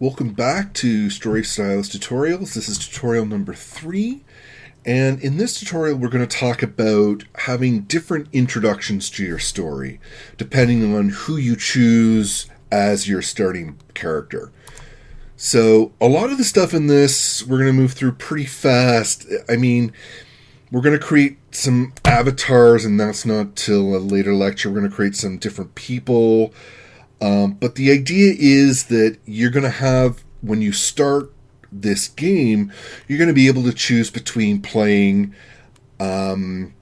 Welcome back to StoryStylus tutorials. This is tutorial number 3, and in this tutorial we're going to talk about having different introductions to your story depending on who you choose as your starting character. So a lot of the stuff in this we're going to move through pretty fast. We're going to create some avatars, and that's not till a later lecture. We're going to create some different people. But the idea is that you're going to have, when you start this game, you're going to be able to choose between playing, we're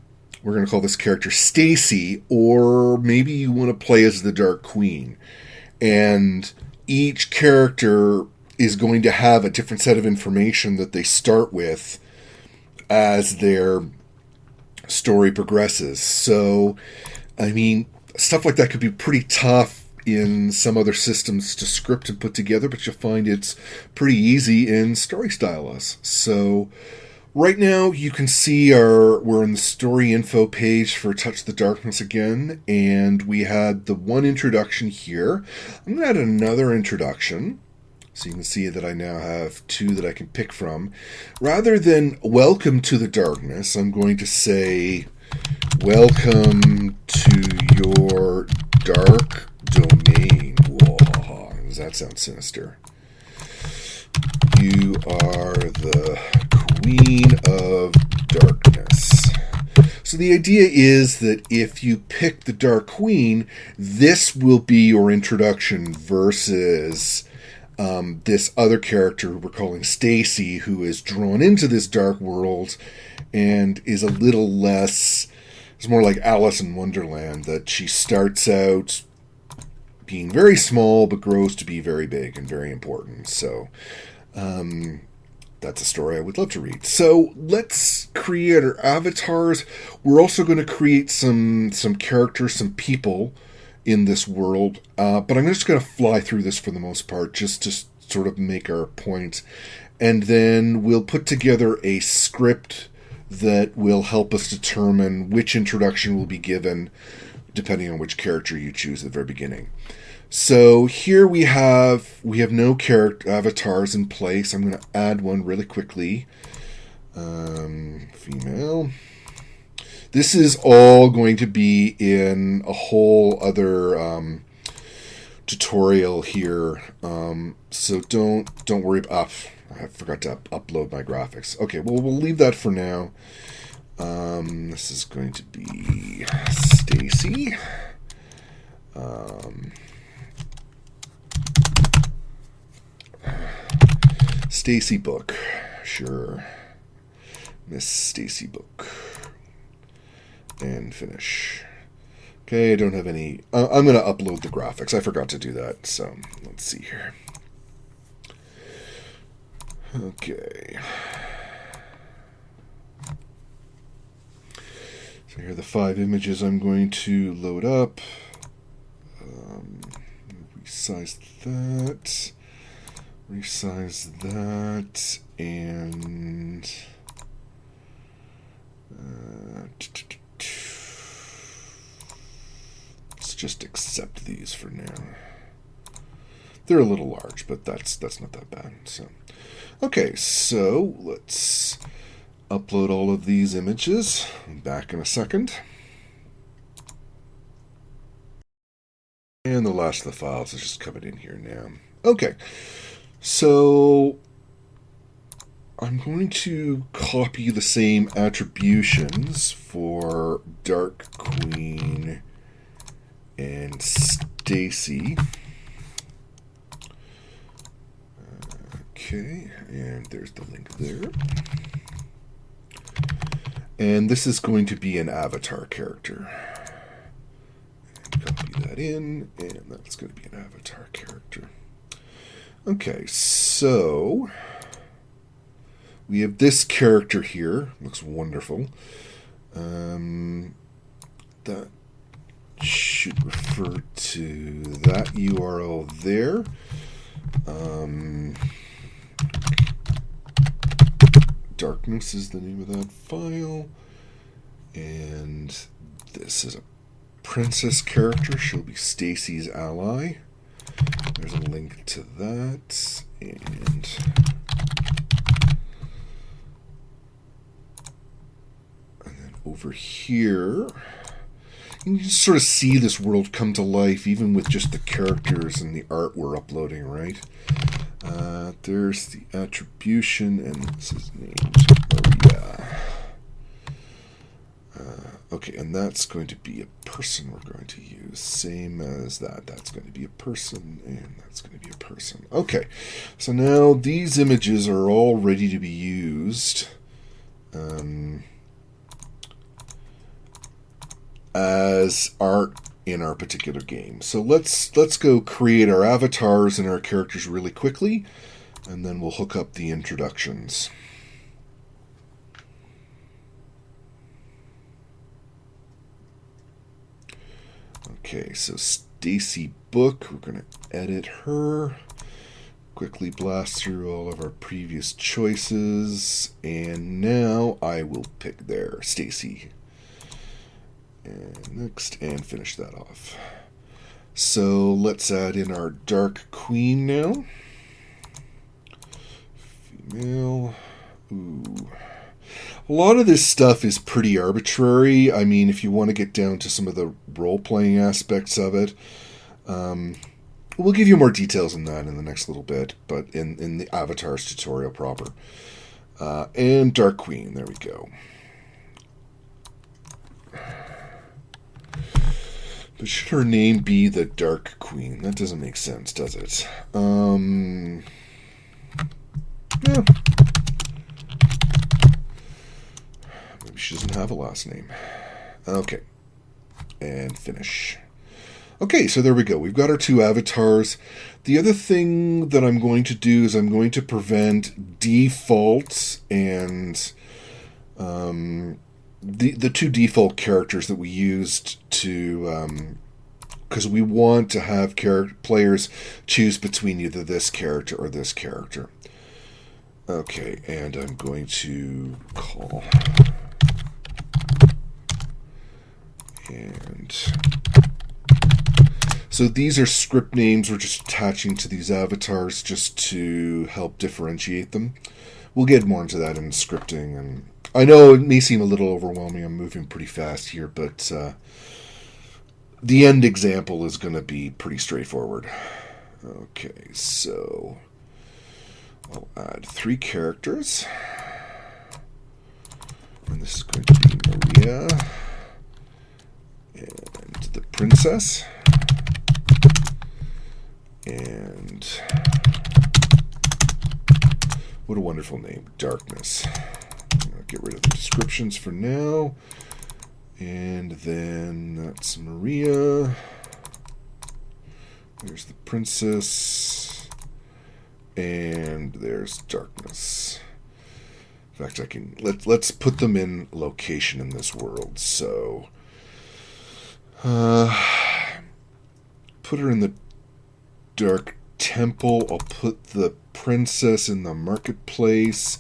going to call this character Stacy, or maybe you want to play as the Dark Queen. And each character is going to have a different set of information that they start with as their story progresses. So, stuff like that could be pretty tough in some other systems to script and put together, but you'll find it's pretty easy in StoryStylus. So right now you can see we're in the story info page for Touch the Darkness again, and we had the one introduction here. I'm going to add another introduction, so you can see that I now have 2 that I can pick from. Rather than welcome to the darkness, I'm going to say welcome to your dark domain. Whoa, does that sound sinister? You are the Queen of Darkness. So the idea is that if you pick the Dark Queen, this will be your introduction versus this other character who we're calling Stacy, who is drawn into this dark world and is a little less, it's more like Alice in Wonderland, that she starts out being very small but grows to be very big and very important. So that's a story I would love to read. So let's create our avatars. We're also going to create some characters, some people in this world, but I'm just going to fly through this for the most part, just to sort of make our point, and then we'll put together a script that will help us determine which introduction will be given depending on which character you choose at the very beginning. So here we have no character avatars in place. I'm going to add one really quickly. Female. This is all going to be in a whole other tutorial here. So don't worry. I forgot to upload my graphics. Okay, well, we'll leave that for now. This is going to be Stacy. Stacy book. Sure. Miss Stacy book. And finish. Okay, I don't have any. I'm going to upload the graphics. I forgot to do that. So let's see here. Okay. So here are the 5 images I'm going to load up. Resize that. Resize that. And let's just accept these for now. They're a little large, but that's not that bad. So, okay, so let's upload all of these images. I'm back in a second. And the last of the files is just coming in here now. Okay, so I'm going to copy the same attributions for Dark Queen and Stacy. Okay, and there's the link there. And this is going to be an avatar character. And copy that in, and that's going to be an avatar character. Okay, so we have this character here. Looks wonderful. That should refer to that URL there. Darkness is the name of that file. And this is a princess character. She'll be Stacy's ally. There's a link to that. And then over here, you can just sort of see this world come to life, even with just the characters and the art we're uploading, right? There's the attribution, and this is named Maria. Okay, and that's going to be a person we're going to use. Same as that. That's going to be a person, and that's going to be a person. Okay, so now these images are all ready to be used as art in our particular game. So let's go create our avatars and our characters really quickly, and then we'll hook up the introductions. Okay, so Stacy Book, we're going to edit her, quickly blast through all of our previous choices, and now I will pick there, Stacy. And next, and finish that off. So let's add in our Dark Queen now. Female. Ooh. A lot of this stuff is pretty arbitrary. I mean, if you want to get down to some of the role-playing aspects of it, we'll give you more details on that in the next little bit, but in the avatars tutorial proper. And Dark Queen, there we go. But should her name be the Dark Queen? That doesn't make sense, does it? Yeah. Maybe she doesn't have a last name. Okay. And finish. Okay, so there we go. We've got our two avatars. The other thing that I'm going to do is I'm going to prevent defaults and the two default characters that we used to, because we want to have players choose between either this character or this character. Okay, and I'm going to call, and so these are script names we're just attaching to these avatars just to help differentiate them. We'll get more into that in scripting, and I know it may seem a little overwhelming. I'm moving pretty fast here, but the end example is going to be pretty straightforward. Okay, so I'll add 3 characters. And this is going to be Maria and the princess. And what a wonderful name, Darkness. I'll get rid of the descriptions for now. And then that's Maria. There's the princess. And there's Darkness. In fact, I can let's put them in location in this world. So put her in the Dark Temple. I'll put the princess in the marketplace,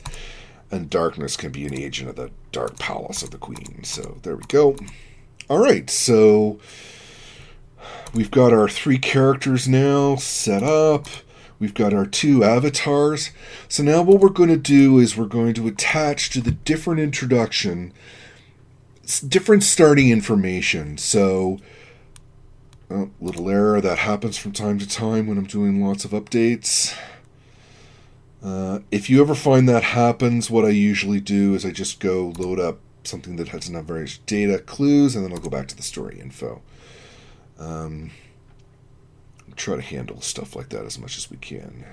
and Darkness can be an agent of the Dark Palace of the Queen. So there we go. All right, so we've got our 3 characters now set up. We've got our 2 avatars. So now what we're going to do is we're going to attach to the different introduction different starting information. So little error that happens from time to time when I'm doing lots of updates. If you ever find that happens, what I usually do is I just go load up something that has enough various data clues, and then I'll go back to the story info. Try to handle stuff like that as much as we can.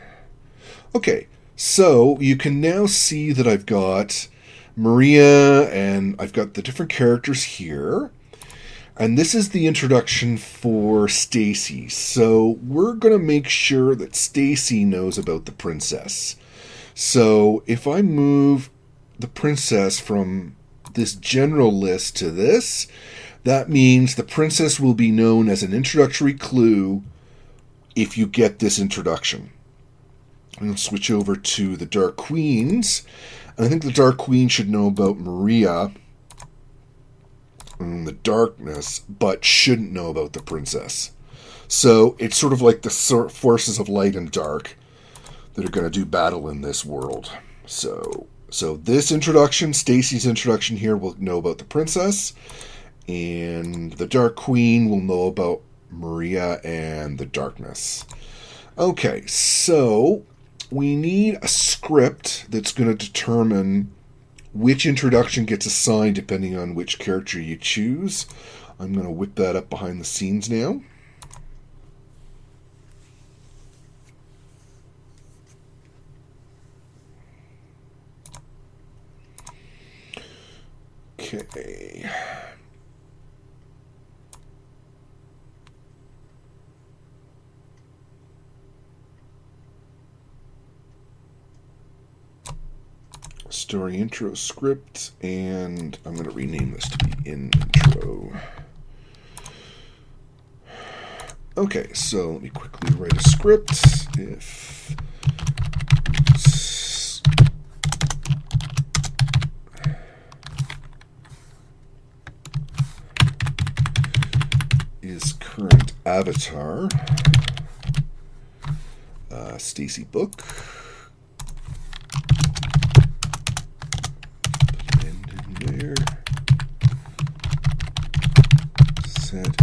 Okay, so you can now see that I've got Maria and I've got the different characters here. And this is the introduction for Stacy. So we're going to make sure that Stacy knows about the princess. So if I move the princess from this general list to this, that means the princess will be known as an introductory clue if you get this introduction. I'm going to switch over to the Dark Queens. And I think the Dark Queen should know about Maria and the darkness, but shouldn't know about the princess. So it's sort of like the forces of light and dark. that are going to do battle in this world. So this introduction, Stacy's introduction here, will know about the princess, and the Dark Queen will know about Maria and the darkness. Okay, so we need a script that's going to determine which introduction gets assigned depending on which character you choose. I'm going to whip that up behind the scenes now. Okay. Story intro script, and I'm going to rename this to be intro. Okay, so let me quickly write a script. If is current avatar Stacy Book. There. Set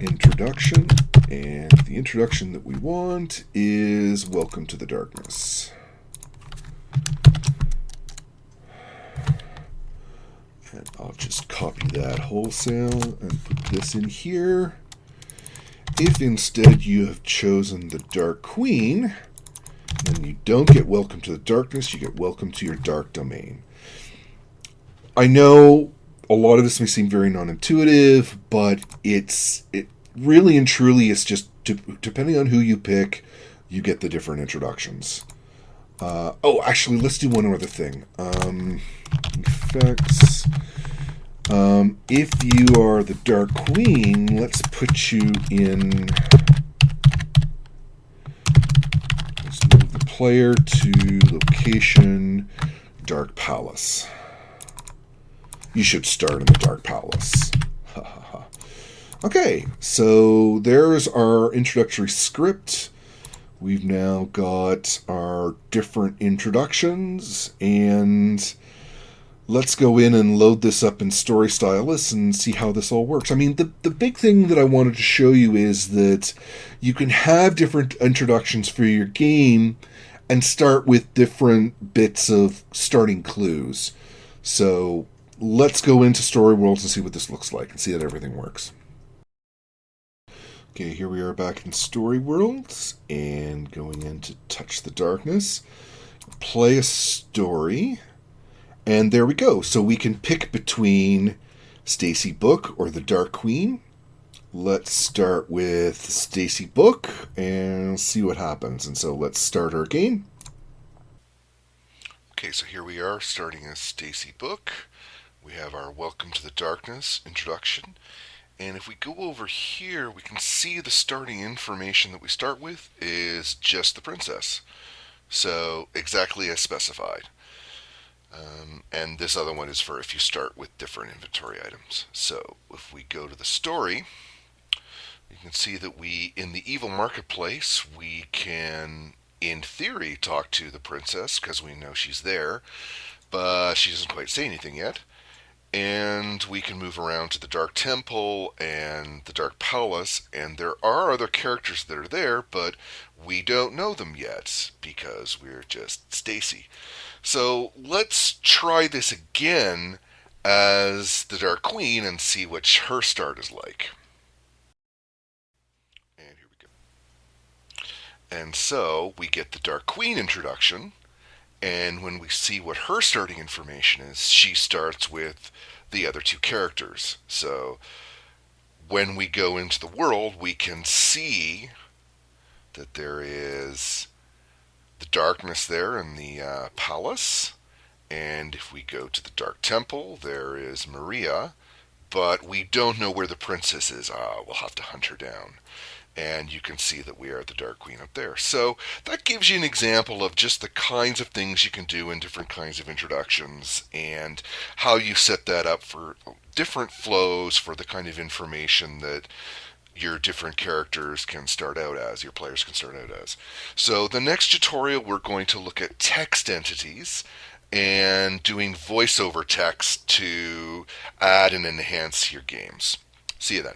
introduction, and the introduction that we want is Welcome to the Darkness. And I'll just copy that wholesale and put this in here. If instead you have chosen the Dark Queen, then you don't get Welcome to the Darkness, you get Welcome to your Dark Domain. I know a lot of this may seem very non-intuitive, but it really and truly is just, depending on who you pick, you get the different introductions. Actually, let's do one other thing. Effects. If you are the Dark Queen, let's put you in... Let's move the player to location Dark Palace. You should start in the Dark Palace. Okay, so there's our introductory script. We've now got our different introductions, and let's go in and load this up in StoryStylus and see how this all works. I mean, the big thing that I wanted to show you is that you can have different introductions for your game and start with different bits of starting clues. So let's go into Story Worlds and see what this looks like and see that everything works. Okay, here we are back in Story Worlds and going in to Touch the Darkness. Play a story. And there we go. So we can pick between Stacy Book or the Dark Queen. Let's start with Stacy Book and see what happens. And so let's start our game. Okay, so here we are starting as Stacy Book. We have our Welcome to the Darkness introduction. And if we go over here, we can see the starting information that we start with is just the princess. So exactly as specified. And this other one is for if you start with different inventory items. So if we go to the story, you can see that in the evil marketplace, we can, in theory, talk to the princess because we know she's there, but she doesn't quite say anything yet. And we can move around to the Dark Temple and the Dark Palace, and there are other characters that are there, but we don't know them yet because we're just Stacy. So let's try this again as the Dark Queen and see what her start is like. And here we go. And so we get the Dark Queen introduction. And when we see what her starting information is, she starts with the other two characters. So when we go into the world, we can see that there is the darkness there in the palace. And if we go to the Dark Temple, there is Maria. But we don't know where the princess is. We'll have to hunt her down. And you can see that we are the Dark Queen up there. So that gives you an example of just the kinds of things you can do in different kinds of introductions and how you set that up for different flows for the kind of information that your different characters can start out as, your players can start out as. So the next tutorial we're going to look at text entities and doing voiceover text to add and enhance your games. See you then.